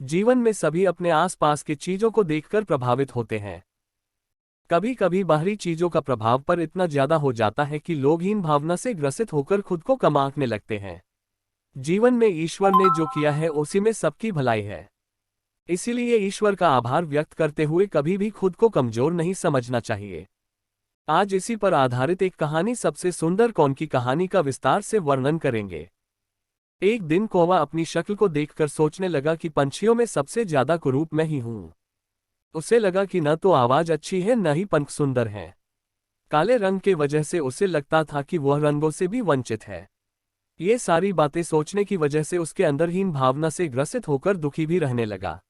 जीवन में सभी अपने आसपास के चीजों को देखकर प्रभावित होते हैं। कभी कभी बाहरी चीजों का प्रभाव पर इतना ज्यादा हो जाता है कि लोग हीन भावना से ग्रसित होकर खुद को कम आंकने लगते हैं। जीवन में ईश्वर ने जो किया है उसी में सबकी भलाई है। इसीलिए ईश्वर का आभार व्यक्त करते हुए कभी भी खुद को कमजोर नहीं समझना चाहिए। आज इसी पर आधारित एक कहानी सबसे सुंदर कौन की कहानी का विस्तार से वर्णन करेंगे। एक दिन कौवा अपनी शक्ल को देखकर सोचने लगा कि पंछियों में सबसे ज्यादा कुरूप मैं ही हूं। उसे लगा कि न तो आवाज अच्छी है न ही पंख सुंदर हैं। काले रंग के वजह से उसे लगता था कि वह रंगों से भी वंचित है। ये सारी बातें सोचने की वजह से उसके अंदर हीन भावना से ग्रसित होकर दुखी भी रहने लगा।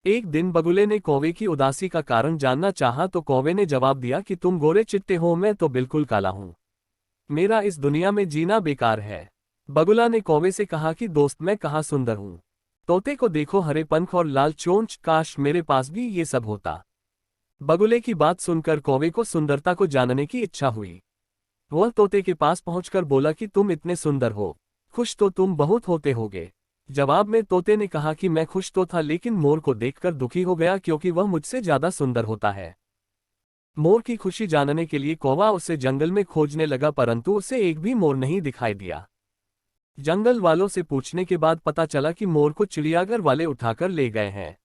एक दिन बगुले ने कौवे की उदासी का कारण जानना चाहा तो कौवे ने जवाब दिया कि तुम गोरे चिट्टे हो, मैं तो बिल्कुल काला हूं। मेरा इस दुनिया में जीना बेकार है। बगुला ने कौवे से कहा कि दोस्त, मैं कहाँ सुंदर हूं। तोते को देखो, हरे पंख और लाल चोंच, काश मेरे पास भी ये सब होता। बगुले की बात सुनकर कौवे को सुंदरता को जानने की इच्छा हुई। वह तोते के पास पहुंचकर बोला कि तुम इतने सुंदर हो, खुश तो तुम बहुत होते होगे। जवाब में तोते ने कहा कि मैं खुश तो था, लेकिन मोर को देखकर दुखी हो गया क्योंकि वह मुझसे ज्यादा सुंदर होता है। मोर की खुशी जानने के लिए कौवा उसे जंगल में खोजने लगा, परंतु उसे एक भी मोर नहीं दिखाई दिया। जंगल वालों से पूछने के बाद पता चला कि मोर को चिड़ियाघर वाले उठाकर ले गए हैं।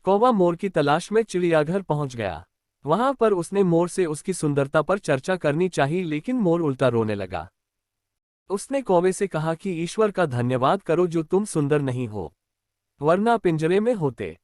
कौवा मोर की तलाश में चिड़ियाघर पहुंच गया। वहां पर उसने मोर से उसकी सुंदरता पर चर्चा करनी चाहिए, लेकिन मोर उल्टा रोने लगा। उसने कौवे से कहा कि ईश्वर का धन्यवाद करो जो तुम सुंदर नहीं हो, वरना पिंजरे में होते।